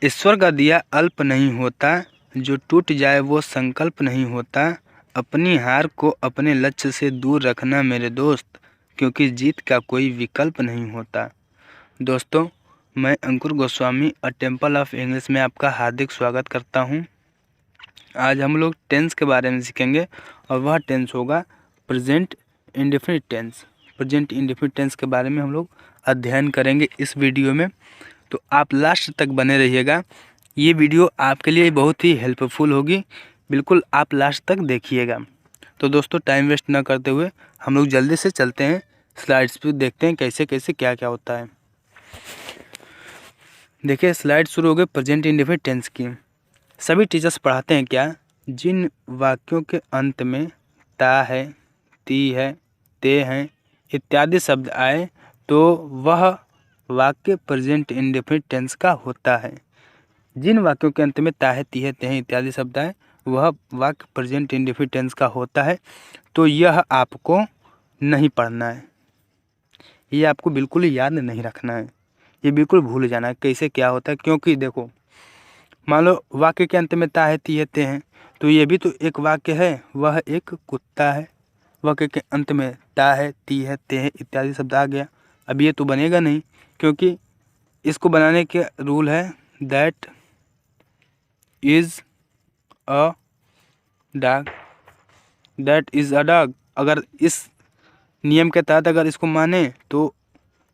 ईश्वर का दिया अल्प नहीं होता, जो टूट जाए वो संकल्प नहीं होता। अपनी हार को अपने लक्ष्य से दूर रखना मेरे दोस्त, क्योंकि जीत का कोई विकल्प नहीं होता। दोस्तों, मैं Ankur Goswami a temple of English में आपका हार्दिक स्वागत करता हूं। आज हम लोग टेंस के बारे में सीखेंगे और वह टेंस होगा present indefinite tense. Present indefinite tense के बारे में हम लोग अध्ययन करेंगे इस वीडियो में, तो आप लास्ट तक बने रहिएगा। ये वीडियो आपके लिए बहुत ही हेल्पफुल होगी, बिल्कुल आप लास्ट तक देखिएगा। तो दोस्तों, टाइम वेस्ट ना करते हुए हम लोग जल्दी से चलते हैं स्लाइड्स पे, देखते हैं कैसे कैसे क्या क्या होता है। देखिए, स्लाइड शुरू हो गए प्रेजेंट इंडेफिनिट टेंस की। सभी टीचर्स पढ़ाते हैं क्या? जिन वाक्यों के अंत में ता है, ती है, ते हैं इत्यादि शब्द आए तो वह वाक्य प्रेजेंट इंडेफिनिट टेंस का होता है। जिन वाक्यों के अंत में ता है, ती है, ते हैं इत्यादि शब्द आए वह वाक्य प्रेजेंट इंडेफिनिट टेंस का होता है। तो यह आपको नहीं पढ़ना है, ये आपको बिल्कुल ही याद नहीं रखना है, ये बिल्कुल भूल जाना है कैसे क्या होता है। क्योंकि देखो, मान लो वाक्य के अंत में ता है, ती है, ते हैं, तो ये भी तो एक वाक्य है, वह एक कुत्ता है। वाक्य के अंत में ता है, ती है, ते हैं इत्यादि शब्द आ गया, अब ये तो बनेगा नहीं, क्योंकि इसको बनाने के रूल है that is a dog, that is a dog. अगर इस नियम के तहत अगर इसको माने तो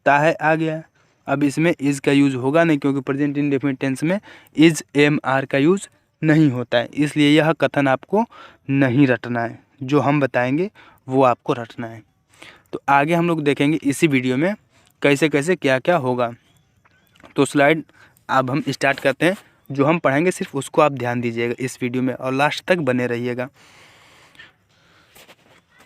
ता है आ गया। अब इसमें इज का यूज होगा नहीं, क्योंकि प्रेजेंट इंडेफिनिट टेंस में इज एम आर का यूज नहीं होता है, इसलिए यह कथन आपको नहीं रटना है, जो हम बताएंगे वो आपको रटना है। तो आगे हम लोग देखेंगे इसी वीडियो में कैसे कैसे क्या क्या होगा। तो स्लाइड अब हम स्टार्ट करते हैं। जो हम पढ़ेंगे सिर्फ उसको आप ध्यान दीजिएगा इस वीडियो में और लास्ट तक बने रहिएगा।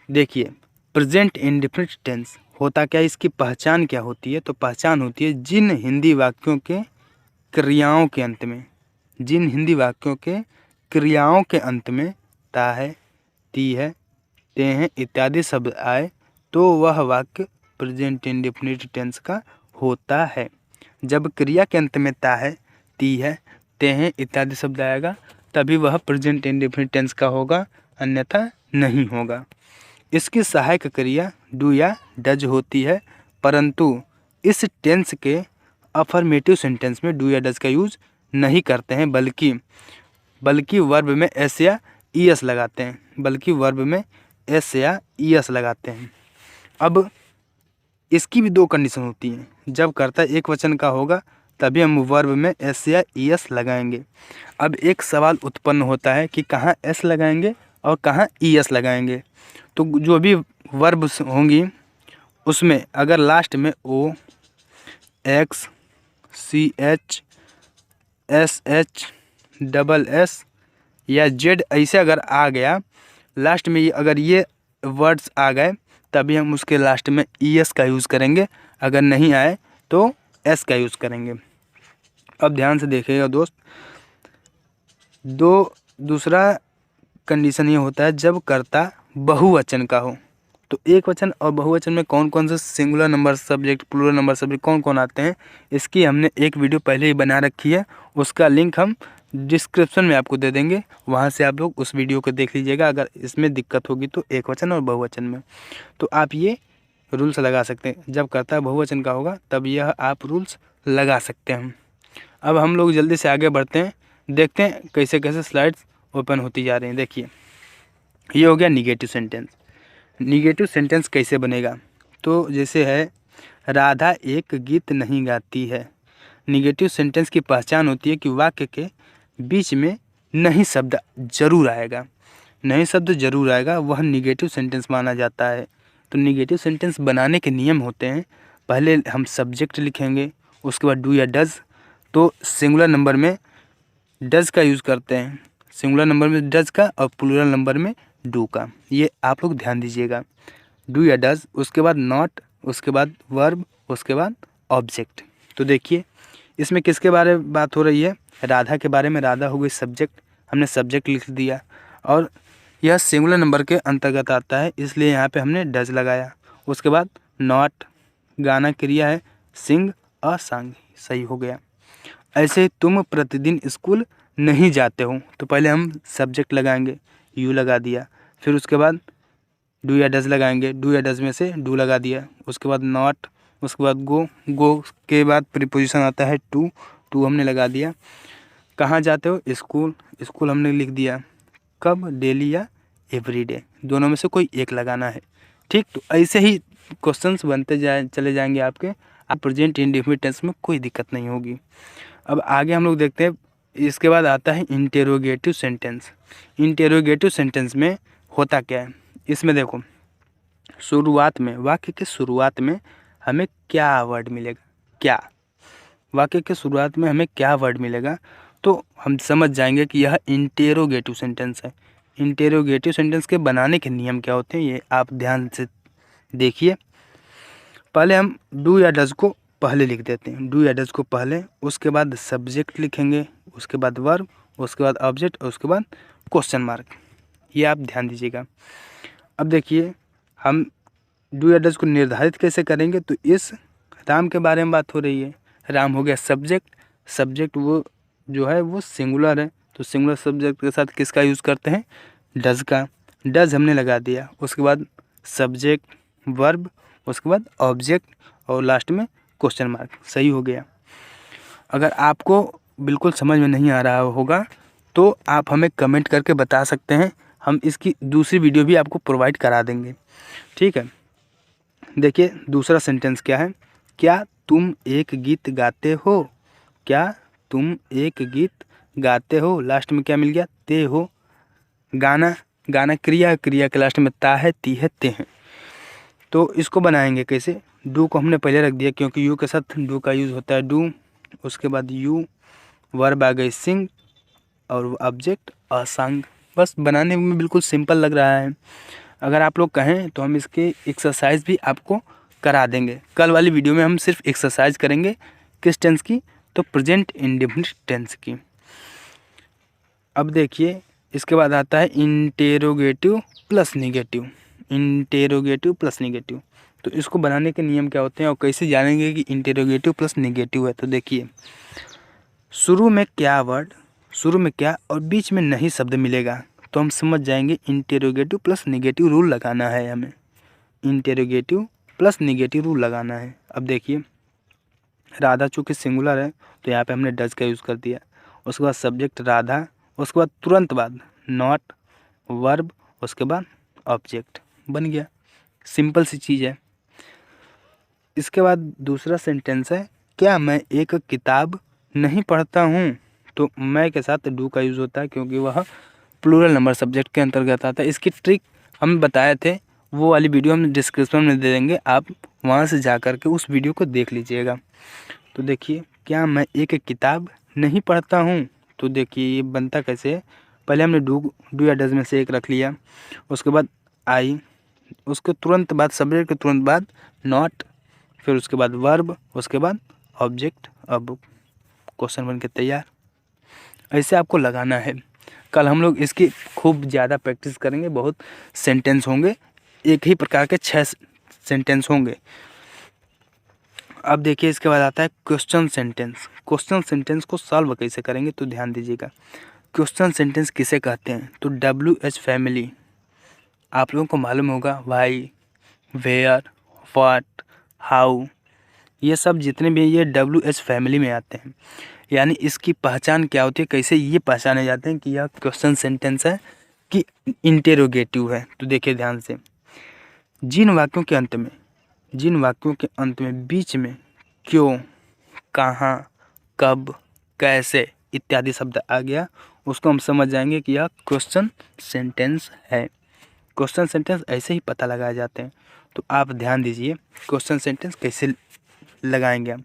देखिए, प्रेजेंट इंडेफिनिट टेंस होता क्या, इसकी पहचान क्या होती है? तो पहचान होती है जिन हिंदी वाक्यों के क्रियाओं के अंत में, जिन हिंदी वाक्यों के क्रियाओं के अंत में ता है, ती है, ते हैं इत्यादि शब्द आए तो वह वाक्य प्रेजेंट इंडेफिनिट टेंस का होता है। जब क्रिया के अंत में ता है, ती है, ते हैं इत्यादि शब्द आएगा तभी वह प्रेजेंट इंडेफिनिट टेंस का होगा, अन्यथा नहीं होगा। इसकी सहायक क्रिया डू या डज होती है, परंतु इस टेंस के अफर्मेटिव सेंटेंस में डू या डज का यूज नहीं करते हैं, बल्कि वर्ब में एस या ई एस लगाते हैं, बल्कि वर्ब में एस या ई एस लगाते हैं। अब इसकी भी दो कंडीशन होती हैं, जब कर्ता एक वचन का होगा तभी हम वर्ब में एस या ई एस लगाएंगे। अब एक सवाल उत्पन्न होता है कि कहाँ एस लगाएंगे और कहाँ ई एस लगाएंगे। तो जो भी वर्ब होंगी उसमें अगर लास्ट में O, X, C H, S H, double S या जेड ऐसे अगर आ गया लास्ट में, अगर ये वर्ड्स आ गए तभी हम उसके लास्ट में ई एस का यूज़ करेंगे, अगर नहीं आए तो एस का यूज़ करेंगे। अब ध्यान से देखिएगा दोस्त, दूसरा कंडीशन ये होता है जब कर्ता बहुवचन का हो। तो एक वचन और बहुवचन में कौन कौन से singular number subject, plural number subject कौन कौन आते हैं, इसकी हमने एक वीडियो पहले ही बना रखी है, उसका लिंक हम डिस्क्रिप्शन में आपको दे देंगे, वहाँ से आप लोग उस वीडियो को देख लीजिएगा अगर इसमें दिक्कत होगी तो एक वचन और बहुवचन में। तो आप ये रूल्स लगा सकते हैं, जब कर्ता बहुवचन का होगा तब यह आप रूल्स लगा सकते हैं। अब हम लोग जल्दी से आगे बढ़ते हैं, देखते हैं कैसे कैसे स्लाइड्स ओपन होती जा रही हैं। देखिए, ये हो गया निगेटिव सेंटेंस। निगेटिव सेंटेंस कैसे बनेगा? तो जैसे है राधा एक गीत नहीं गाती है। निगेटिव सेंटेंस की पहचान होती है कि वाक्य के बीच में नहीं शब्द जरूर आएगा, नहीं शब्द जरूर आएगा, वह निगेटिव सेंटेंस माना जाता है। तो निगेटिव सेंटेंस बनाने के नियम होते हैं, पहले हम सब्जेक्ट लिखेंगे, उसके बाद डू या डज। तो सिंगुलर नंबर में डज का यूज़ करते हैं, सिंगुलर नंबर में डज का और प्लूरल नंबर में डू का, ये आप लोग ध्यान दीजिएगा। डू या डज, उसके बाद नॉट, उसके बाद वर्ब, उसके बाद ऑब्जेक्ट। तो देखिए इसमें किसके बारे में बात हो रही है? राधा के बारे में। राधा हो गई सब्जेक्ट, हमने सब्जेक्ट लिख दिया और यह सिंगुलर नंबर के अंतर्गत आता है, इसलिए यहाँ पे हमने डज लगाया। उसके बाद नॉट, गाना क्रिया है, सिंग अ सॉन्ग, सही हो गया। ऐसे तुम प्रतिदिन स्कूल नहीं जाते हो, तो पहले हम सब्जेक्ट लगाएंगे, यू लगा दिया। फिर उसके बाद डू या डज लगाएंगे, डू या डज में से डू लगा दिया। उसके बाद नॉट, उसके बाद गो, गो के बाद प्रीपोजिशन आता है टू, टू हमने लगा दिया। कहाँ जाते हो, स्कूल, स्कूल हमने लिख दिया। कब, डेली या एवरीडे, दोनों में से कोई एक लगाना है। ठीक, तो ऐसे ही क्वेश्चंस बनते चले जाएंगे आपके। आप प्रेजेंट इंडेफिनिट टेंस में कोई दिक्कत नहीं होगी। अब आगे हम लोग देखते हैं, इसके बाद आता है इंटेरोगेटिव सेंटेंस। इंटेरोगेटिव सेंटेंस में होता क्या है, इसमें देखो, शुरुआत में, वाक्य के शुरुआत में हमें क्या वर्ड मिलेगा, क्या, वाक्य के शुरुआत में हमें क्या वर्ड मिलेगा, तो हम समझ जाएंगे कि यह इंटेरोगेटिव सेंटेंस है। इंटेरोगेटिव सेंटेंस के बनाने के नियम क्या होते हैं, ये आप ध्यान से देखिए। पहले हम डू या डज को पहले लिख देते हैं, डू या डज को पहले, उसके बाद सब्जेक्ट लिखेंगे, उसके बाद वर्ब, उसके बाद ऑब्जेक्ट, और उसके बाद क्वेश्चन मार्क। ये आप ध्यान दीजिएगा। अब देखिए, हम डू या डज को निर्धारित कैसे करेंगे, तो इस राम के बारे में बात हो रही है। राम हो गया सब्जेक्ट, सब्जेक्ट वो जो है वो सिंगुलर है, तो सिंगुलर सब्जेक्ट के साथ किसका यूज़ करते हैं, डज का। डज हमने लगा दिया, उसके बाद सब्जेक्ट, वर्ब, उसके बाद ऑब्जेक्ट, और लास्ट में क्वेश्चन मार्क। सही हो गया। अगर आपको बिल्कुल समझ में नहीं आ रहा होगा तो आप हमें कमेंट करके बता सकते हैं, हम इसकी दूसरी वीडियो भी आपको प्रोवाइड करा देंगे। ठीक है, देखिए दूसरा सेंटेंस क्या है, क्या तुम एक गीत गाते हो, क्या तुम एक गीत गाते हो, लास्ट में क्या मिल गया, ते हो। गाना, गाना क्रिया, क्रिया के लास्ट में ता है, ती है, ते हैं। तो इसको बनाएंगे कैसे, डू को हमने पहले रख दिया क्योंकि यू के साथ डू का यूज़ होता है, डू, उसके बाद यू, वर्ब आ गई सिंग, और ऑब्जेक्ट अ सॉन्ग। बस बनाने में बिल्कुल सिंपल लग रहा है। अगर आप लोग कहें तो हम इसके एक्सरसाइज भी आपको करा देंगे। कल वाली वीडियो में हम सिर्फ एक्सरसाइज करेंगे, किस टेंस की, तो प्रेजेंट इंडेफिनिट टेंस की। अब देखिए, इसके बाद आता है interrogative plus negative. Interrogative plus negative, तो इसको बनाने के नियम क्या होते हैं और कैसे जानेंगे कि इंटेरोगेटिव प्लस निगेटिव है। तो देखिए, शुरू में क्या वर्ड, शुरू में क्या और बीच में नहीं शब्द मिलेगा, तो हम समझ जाएंगे इंटेरोगेटिव प्लस निगेटिव रूल लगाना है हमें। इंटेरोगेटिव प्लस निगेटिव रूल लगाना है। अब देखिए, राधा चूँकि सिंगुलर है तो यहाँ पे हमने डज का यूज़ कर दिया। उसके बाद सब्जेक्ट राधा, उसके बाद तुरंत बाद नॉट, वर्ब, उसके बाद ऑब्जेक्ट, बन गया। सिंपल सी चीज़ है। इसके बाद दूसरा सेंटेंस है, क्या मैं एक किताब नहीं पढ़ता हूँ, तो मैं के साथ डू का यूज़ होता है क्योंकि वह प्लूरल नंबर सब्जेक्ट के अंतर्गत आता है। इसकी ट्रिक हम बताए थे, वो वाली वीडियो हम डिस्क्रिप्शन में दे देंगे, आप वहाँ से जा कर के उस वीडियो को देख लीजिएगा। तो देखिए, क्या मैं एक किताब नहीं पढ़ता हूँ, तो देखिए ये बनता कैसे है, पहले हमने डू या डज में से एक रख लिया, उसके बाद आई, उसके तुरंत बाद सब्जेक्ट के तुरंत बाद नॉट, फिर उसके बाद वर्ब, उसके बाद ऑब्जेक्ट, अब क्वेश्चन बन के तैयार। ऐसे आपको लगाना है। कल हम लोग इसकी खूब ज़्यादा प्रैक्टिस करेंगे, बहुत सेंटेंस होंगे, एक ही प्रकार के 6 सेंटेंस होंगे। अब देखिए, इसके बाद आता है क्वेश्चन सेंटेंस। क्वेश्चन सेंटेंस को सॉल्व कैसे करेंगे, तो ध्यान दीजिएगा। क्वेश्चन सेंटेंस किसे कहते हैं, तो WH फैमिली, आप लोगों को मालूम होगा, वाई, वेयर, व्हाट, हाउ, ये सब जितने भी ये WH फैमिली में आते हैं। यानी इसकी पहचान क्या होती है, कैसे ये पहचाने जाते हैं कि यह क्वेश्चन सेंटेंस है कि इंटेरोगेटिव है। तो देखिए ध्यान से, जिन वाक्यों के अंत में, जिन वाक्यों के अंत में बीच में क्यों, कहाँ, कब, कैसे इत्यादि शब्द आ गया, उसको हम समझ जाएंगे कि यह क्वेश्चन सेंटेंस है। क्वेश्चन सेंटेंस ऐसे ही पता लगाए जाते हैं। तो आप ध्यान दीजिए, क्वेश्चन सेंटेंस कैसे लगाएंगे हम।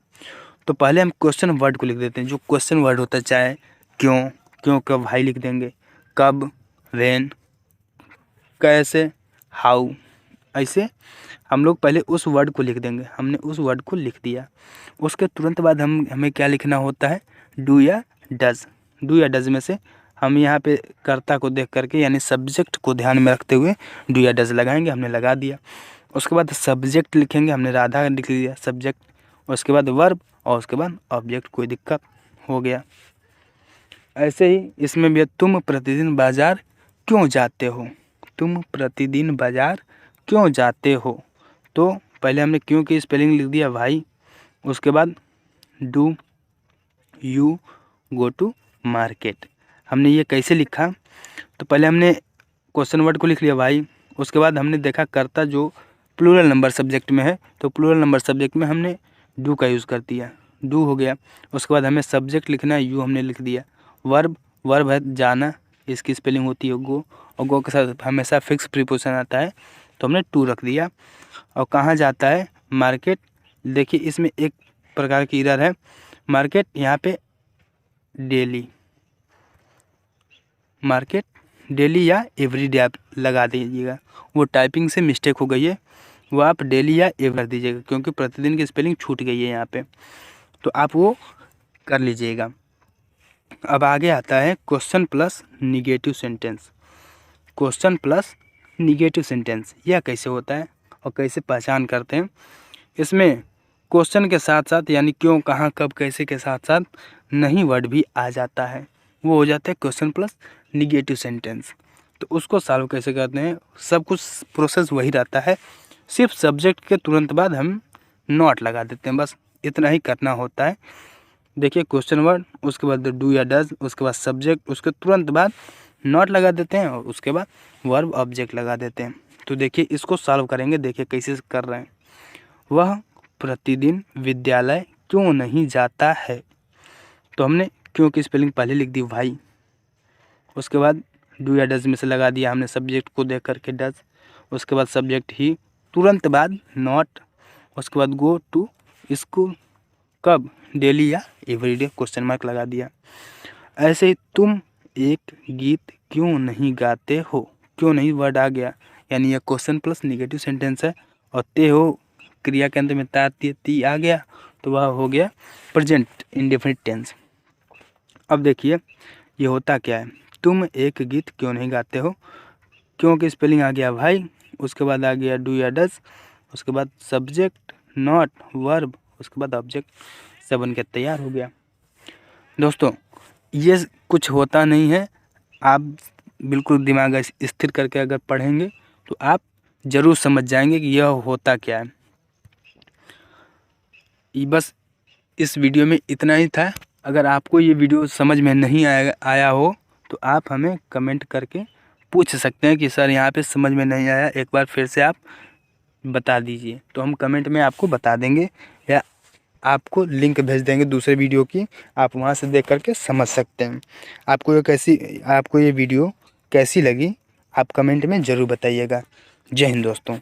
तो पहले हम क्वेश्चन वर्ड को लिख देते हैं, जो क्वेश्चन वर्ड होता है, चाहे क्यों, क्यों का भाई लिख देंगे, कब, व्हेन, कैसे, हाउ, ऐसे हम लोग पहले उस वर्ड को लिख देंगे। हमने उस वर्ड को लिख दिया, उसके तुरंत बाद हमें क्या लिखना होता है, डू या डज। डू या डज में से हम यहाँ पे कर्ता को देख करके, यानी सब्जेक्ट को ध्यान में रखते हुए डू या डज लगाएंगे। हमने लगा दिया। उसके बाद सब्जेक्ट लिखेंगे, हमने राधा लिख लिया सब्जेक्ट, उसके बाद वर्ब, और उसके बाद ऑब्जेक्ट। कोई दिक्कत हो गया। ऐसे ही इसमें भी है, तुम प्रतिदिन बाजार क्यों जाते हो, तुम प्रतिदिन बाजार क्यों जाते हो। तो पहले हमने क्यों की स्पेलिंग लिख दिया भाई, उसके बाद do you go to market. हमने ये कैसे लिखा, तो पहले हमने क्वेश्चन वर्ड को लिख लिया भाई, उसके बाद हमने देखा कर्ता जो प्लूरल नंबर सब्जेक्ट में है, तो प्लूरल नंबर सब्जेक्ट में हमने डू का यूज़ कर दिया, डू हो गया। उसके बाद हमें सब्जेक्ट लिखना है, यू हमने लिख दिया। वर्ब है जाना, इसकी स्पेलिंग होती है गो, और गो के साथ हमेशा फिक्स प्रीपोजिशन आता है, तो हमने टू रख दिया। और कहाँ जाता है, मार्केट। देखिए इसमें एक प्रकार की एरर है, मार्केट यहाँ पे डेली, मार्केट डेली या एवरीडे आप लगा दीजिएगा, वो टाइपिंग से मिस्टेक हो गई है, वो आप डेली या एवरी कर दीजिएगा, क्योंकि प्रतिदिन की स्पेलिंग छूट गई है यहाँ पे, तो आप वो कर लीजिएगा। अब आगे आता है question plus negative sentence. Question plus negative sentence यह कैसे होता है और कैसे पहचान करते हैं। इसमें क्वेश्चन के साथ साथ यानी क्यों, कहाँ, कब, कैसे के साथ साथ नहीं वर्ड भी आ जाता है, वो हो जाता है क्वेश्चन प्लस निगेटिव सेंटेंस। तो उसको सॉल्व कैसे करते हैं, सब कुछ प्रोसेस वही रहता है, सिर्फ सब्जेक्ट के तुरंत बाद हम नॉट लगा देते हैं, बस इतना ही करना होता है। देखिए क्वेश्चन वर्ड, उसके बाद डू या डज, उसके बाद सब्जेक्ट, उसके तुरंत बाद नॉट लगा देते हैं और उसके बाद वर्ब ऑब्जेक्ट लगा देते हैं। तो देखिए इसको सॉल्व करेंगे, देखिए कैसे कर रहे हैं। वह प्रतिदिन विद्यालय क्यों नहीं जाता है, तो हमने क्यों की स्पेलिंग पहले लिख दी भाई, उसके बाद डू या डज में से लगा दिया हमने सब्जेक्ट को देख करके डज, उसके बाद सब्जेक्ट ही, तुरंत बाद नॉट, उसके बाद गो टू स्कूल, कब, डेली या एवरीडे क्वेश्चन मार्क लगा दिया। ऐसे ही तुम एक गीत क्यों नहीं गाते हो, क्यों नहीं वर्ड आ गया, यानी यह क्वेश्चन प्लस निगेटिव सेंटेंस है, और ते हो क्रिया के अंत में ता ती आ गया, तो वह हो गया प्रेजेंट इंडेफिनिट टेंस। अब देखिए ये होता क्या है, तुम एक गीत क्यों नहीं गाते हो, क्यों की स्पेलिंग आ गया भाई, उसके बाद आ गया डू या डज, उसके बाद सब्जेक्ट, नॉट, वर्ब, उसके बाद ऑब्जेक्ट, सब बनकर तैयार हो गया। दोस्तों ये कुछ होता नहीं है, आप बिल्कुल दिमाग स्थिर करके अगर पढ़ेंगे तो आप ज़रूर समझ जाएंगे कि यह होता क्या है। ये बस इस वीडियो में इतना ही था। अगर आपको ये वीडियो समझ में नहीं आया हो तो आप हमें कमेंट करके पूछ सकते हैं कि सर यहाँ पे समझ में नहीं आया, एक बार फिर से आप बता दीजिए, तो हम कमेंट में आपको बता देंगे या आपको लिंक भेज देंगे दूसरे वीडियो की, आप वहाँ से देख करके समझ सकते हैं। आपको ये वीडियो कैसी लगी आप कमेंट में ज़रूर बताइएगा। जय हिंद दोस्तों।